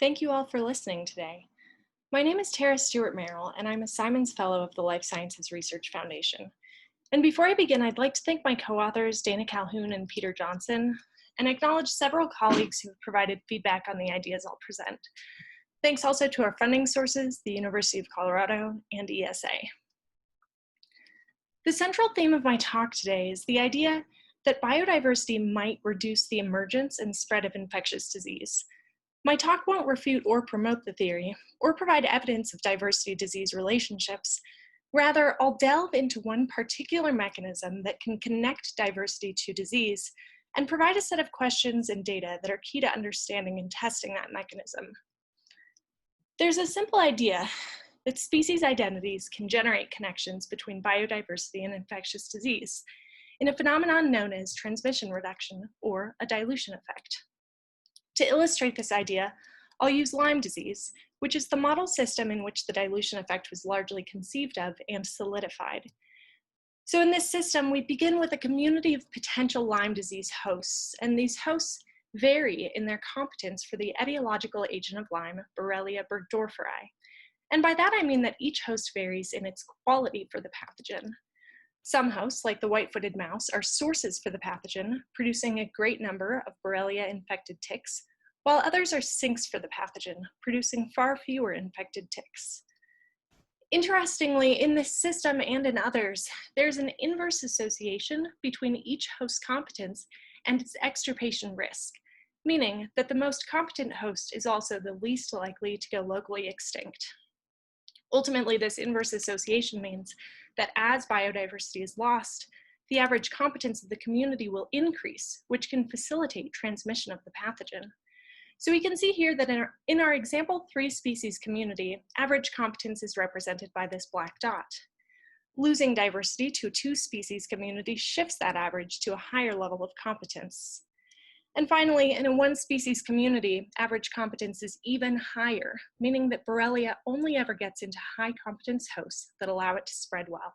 Thank you all for listening today. My name is Tara Stewart Merrill, and I'm a Simons Fellow of the Life Sciences Research Foundation. And before I begin, I'd like to thank my co-authors, Dana Calhoun and Peter Johnson, and acknowledge several colleagues who have provided feedback on the ideas I'll present. Thanks also to our funding sources, the University of Colorado and ESA. The central theme of my talk today is the idea that biodiversity might reduce the emergence and spread of infectious disease. My talk won't refute or promote the theory, or provide evidence of diversity-disease relationships. Rather, I'll delve into one particular mechanism that can connect diversity to disease and provide a set of questions and data that are key to understanding and testing that mechanism. There's a simple idea that species identities can generate connections between biodiversity and infectious disease in a phenomenon known as transmission reduction, or a dilution effect. To illustrate this idea, I'll use Lyme disease, which is the model system in which the dilution effect was largely conceived of and solidified. So in this system, we begin with a community of potential Lyme disease hosts, and these hosts vary in their competence for the etiological agent of Lyme, Borrelia burgdorferi. And by that I mean that each host varies in its quality for the pathogen. Some hosts, like the white-footed mouse, are sources for the pathogen, producing a great number of Borrelia-infected ticks, while others are sinks for the pathogen, producing far fewer infected ticks. Interestingly, in this system and in others, there's an inverse association between each host competence and its extirpation risk, meaning that the most competent host is also the least likely to go locally extinct. Ultimately, this inverse association means that as biodiversity is lost, the average competence of the community will increase, which can facilitate transmission of the pathogen. So we can see here that in our example 3 species community, average competence is represented by this black dot. Losing diversity to a 2 species community shifts that average to a higher level of competence. And finally, in a 1 species community, average competence is even higher, meaning that Borrelia only ever gets into high competence hosts that allow it to spread well.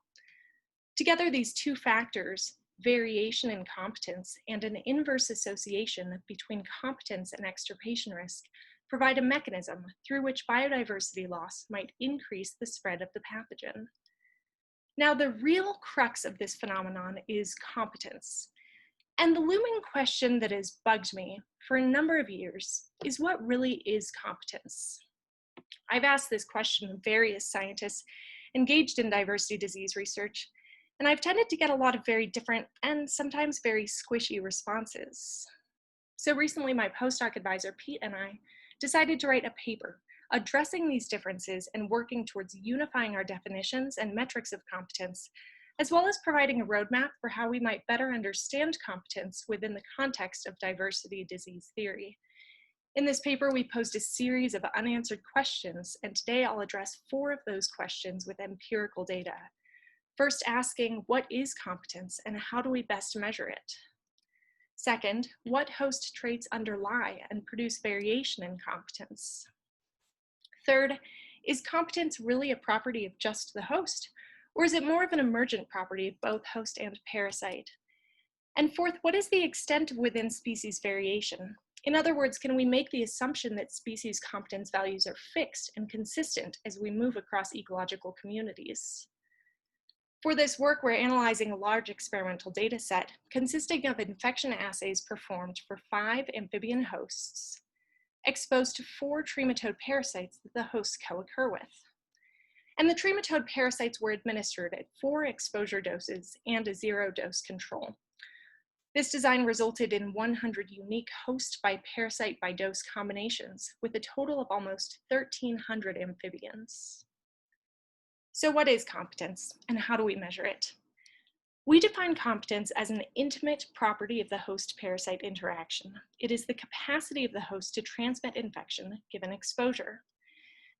Together, these 2 factors, variation in competence and an inverse association between competence and extirpation risk, provide a mechanism through which biodiversity loss might increase the spread of the pathogen. Now, the real crux of this phenomenon is competence. And the looming question that has bugged me for a number of years is, what really is competence? I've asked this question of various scientists engaged in diversity disease research, and I've tended to get a lot of very different and sometimes very squishy responses. So recently, my postdoc advisor, Pete, and I decided to write a paper addressing these differences and working towards unifying our definitions and metrics of competence, as well as providing a roadmap for how we might better understand competence within the context of diversity disease theory. In this paper, we posed a series of unanswered questions, and today I'll address 4 of those questions with empirical data. First, asking, what is competence and how do we best measure it? Second, what host traits underlie and produce variation in competence? Third, is competence really a property of just the host? Or is it more of an emergent property of both host and parasite? And fourth, what is the extent of within species variation? In other words, can we make the assumption that species competence values are fixed and consistent as we move across ecological communities? For this work, we're analyzing a large experimental data set consisting of infection assays performed for 5 amphibian hosts exposed to 4 trematode parasites that the hosts co-occur with. And the trematode parasites were administered at 4 exposure doses and a 0-dose control. This design resulted in 100 unique host by parasite by dose combinations with a total of almost 1,300 amphibians. So what is competence and how do we measure it? We define competence as an intimate property of the host-parasite interaction. It is the capacity of the host to transmit infection given exposure.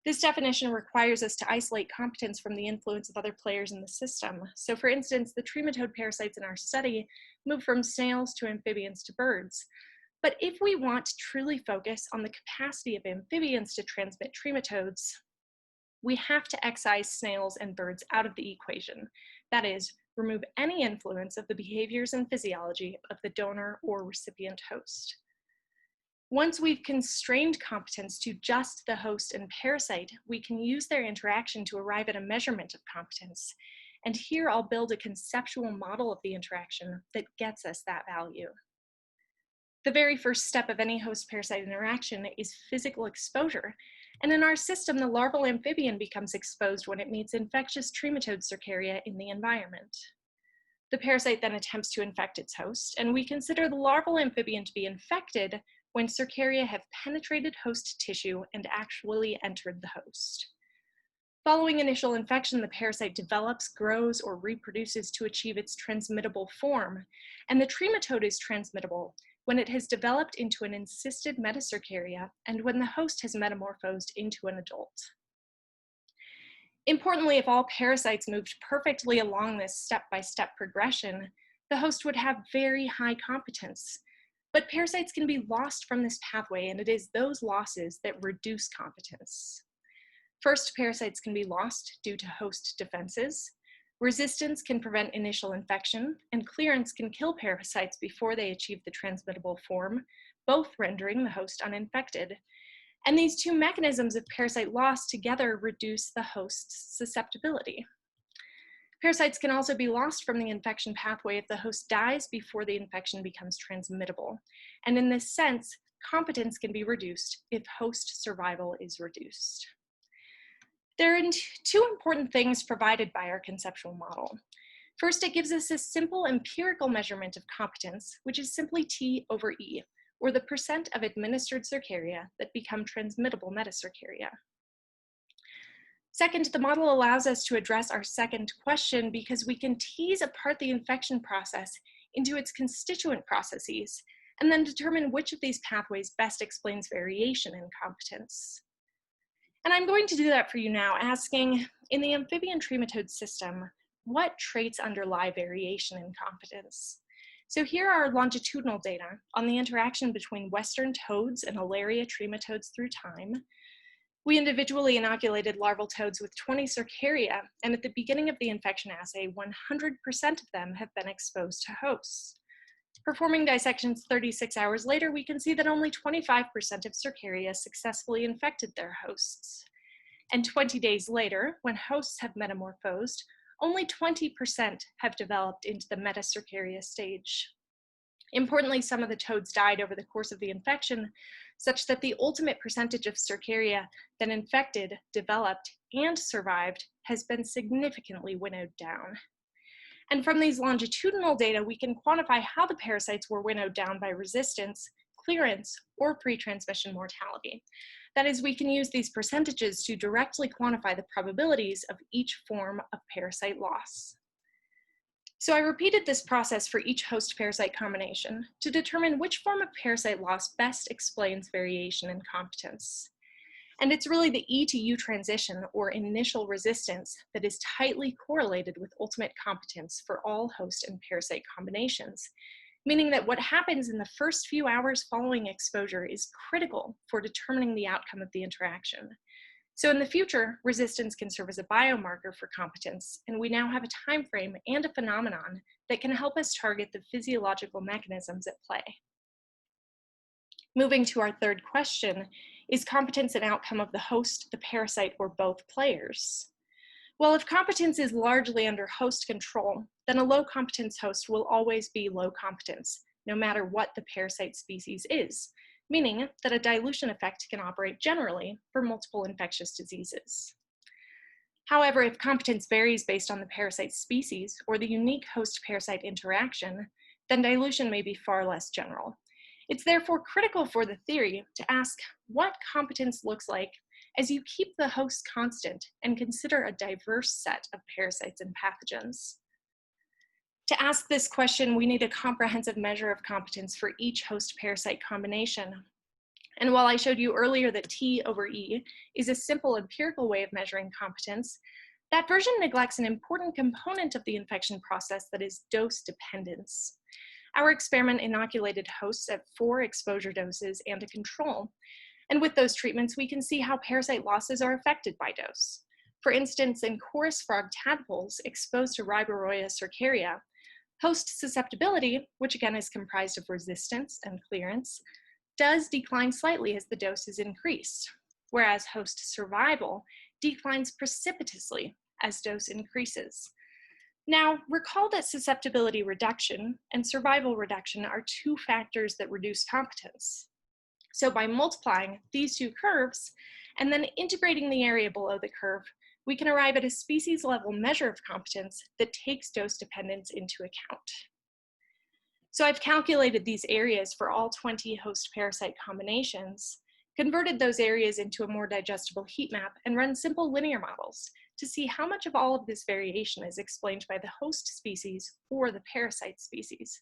This definition requires us to isolate competence from the influence of other players in the system. So for instance, the trematode parasites in our study move from snails to amphibians to birds. But if we want to truly focus on the capacity of amphibians to transmit trematodes, we have to excise snails and birds out of the equation. That is, remove any influence of the behaviors and physiology of the donor or recipient host. Once we've constrained competence to just the host and parasite, we can use their interaction to arrive at a measurement of competence. And here I'll build a conceptual model of the interaction that gets us that value. The very first step of any host-parasite interaction is physical exposure. And in our system, the larval amphibian becomes exposed when it meets infectious trematode cercaria in the environment. The parasite then attempts to infect its host, and we consider the larval amphibian to be infected when cercaria have penetrated host tissue and actually entered the host. Following initial infection, the parasite develops, grows, or reproduces to achieve its transmittable form, and the trematode is transmittable when it has developed into an encysted metacercaria and when the host has metamorphosed into an adult. Importantly, if all parasites moved perfectly along this step-by-step progression, the host would have very high competence. But parasites can be lost from this pathway, and it is those losses that reduce competence. First, parasites can be lost due to host defenses. Resistance can prevent initial infection, and clearance can kill parasites before they achieve the transmittable form, both rendering the host uninfected. And these two mechanisms of parasite loss together reduce the host's susceptibility. Parasites can also be lost from the infection pathway if the host dies before the infection becomes transmittable. And in this sense, competence can be reduced if host survival is reduced. There are two important things provided by our conceptual model. First, it gives us a simple empirical measurement of competence, which is simply T over E, or the percent of administered cercaria that become transmittable metacercaria. Second, the model allows us to address our second question because we can tease apart the infection process into its constituent processes and then determine which of these pathways best explains variation in competence. And I'm going to do that for you now, asking, in the amphibian trematode system, what traits underlie variation in competence? So here are longitudinal data on the interaction between Western toads and Alaria trematodes through time. We individually inoculated larval toads with 20 cercaria, and at the beginning of the infection assay, 100% of them have been exposed to hosts. Performing dissections 36 hours later, we can see that only 25% of cercaria successfully infected their hosts. And 20 days later, when hosts have metamorphosed, only 20% have developed into the metacercaria stage. Importantly, some of the toads died over the course of the infection, such that the ultimate percentage of cercaria that infected, developed, and survived has been significantly winnowed down. And from these longitudinal data, we can quantify how the parasites were winnowed down by resistance, clearance, or pre-transmission mortality. That is, we can use these percentages to directly quantify the probabilities of each form of parasite loss. So I repeated this process for each host-parasite combination to determine which form of parasite loss best explains variation in competence. And it's really the E to U transition, or initial resistance, that is tightly correlated with ultimate competence for all host and parasite combinations, meaning that what happens in the first few hours following exposure is critical for determining the outcome of the interaction. So in the future, resistance can serve as a biomarker for competence, and we now have a time frame and a phenomenon that can help us target the physiological mechanisms at play. Moving to our third question, is competence an outcome of the host, the parasite, or both players? Well, if competence is largely under host control, then a low competence host will always be low competence, no matter what the parasite species is, meaning that a dilution effect can operate generally for multiple infectious diseases. However, if competence varies based on the parasite species or the unique host-parasite interaction, then dilution may be far less general. It's therefore critical for the theory to ask what competence looks like as you keep the host constant and consider a diverse set of parasites and pathogens. To ask this question, we need a comprehensive measure of competence for each host-parasite combination. And while I showed you earlier that T over E is a simple empirical way of measuring competence, that version neglects an important component of the infection process, that is dose dependence. Our experiment inoculated hosts at 4 exposure doses and a control. And with those treatments, we can see how parasite losses are affected by dose. For instance, in chorus frog tadpoles exposed to Riboroia cercaria, host susceptibility, which again is comprised of resistance and clearance, does decline slightly as the dose is increased, whereas host survival declines precipitously as dose increases. Now, recall that susceptibility reduction and survival reduction are two factors that reduce competence. So by multiplying these two curves and then integrating the area below the curve, we can arrive at a species-level measure of competence that takes dose dependence into account. So I've calculated these areas for all 20 host-parasite combinations, converted those areas into a more digestible heat map, and run simple linear models to see how much of all of this variation is explained by the host species or the parasite species.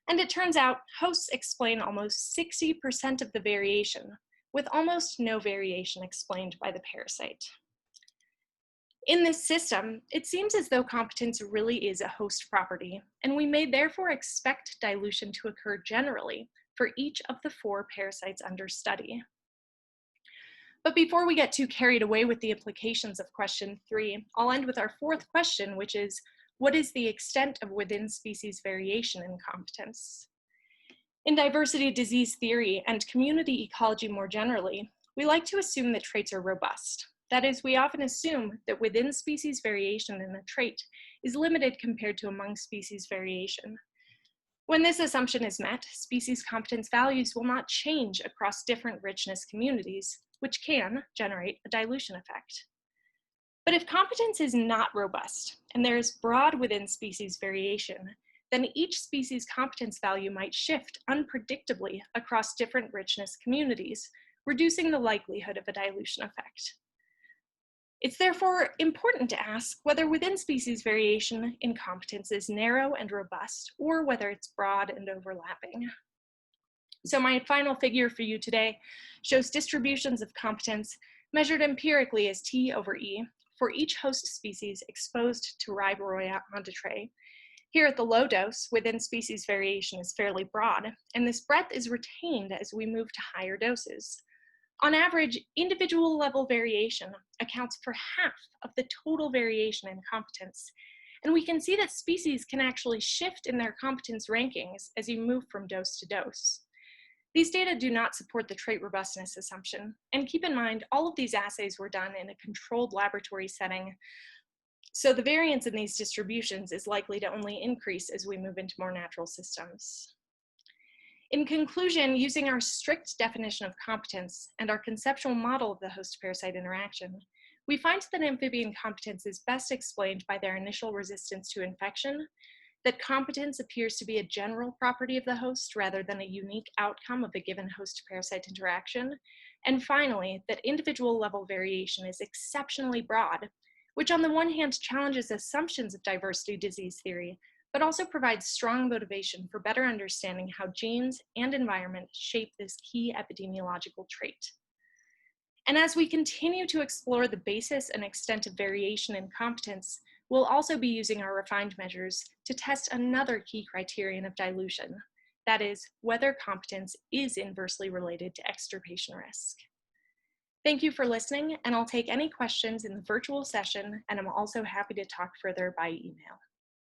And it turns out hosts explain almost 60% of the variation, with almost no variation explained by the parasite. In this system, it seems as though competence really is a host property, and we may therefore expect dilution to occur generally for each of the 4 parasites under study. But before we get too carried away with the implications of question 3, I'll end with our 4th question, which is, what is the extent of within-species variation in competence? In diversity disease theory and community ecology more generally, we like to assume that traits are robust. That is, we often assume that within-species variation in a trait is limited compared to among-species variation. When this assumption is met, species competence values will not change across different richness communities, which can generate a dilution effect. But if competence is not robust, and there is broad within-species variation, then each species competence value might shift unpredictably across different richness communities, reducing the likelihood of a dilution effect. It's therefore important to ask whether within-species variation in competence is narrow and robust, or whether it's broad and overlapping. So my final figure for you today shows distributions of competence measured empirically as T over E for each host species exposed to Rivaroia ondatrae. Here at the low dose, within-species variation is fairly broad, and this breadth is retained as we move to higher doses. On average, individual level variation accounts for half of the total variation in competence, and we can see that species can actually shift in their competence rankings as you move from dose to dose. These data do not support the trait robustness assumption, and keep in mind, all of these assays were done in a controlled laboratory setting, so the variance in these distributions is likely to only increase as we move into more natural systems. In conclusion, using our strict definition of competence and our conceptual model of the host-parasite interaction, we find that amphibian competence is best explained by their initial resistance to infection, that competence appears to be a general property of the host rather than a unique outcome of a given host-parasite interaction, and finally, that individual level variation is exceptionally broad, which on the one hand challenges assumptions of diversity disease theory, but also provides strong motivation for better understanding how genes and environment shape this key epidemiological trait. And as we continue to explore the basis and extent of variation in competence, we'll also be using our refined measures to test another key criterion of dilution, that is, whether competence is inversely related to extirpation risk. Thank you for listening, and I'll take any questions in the virtual session, and I'm also happy to talk further by email.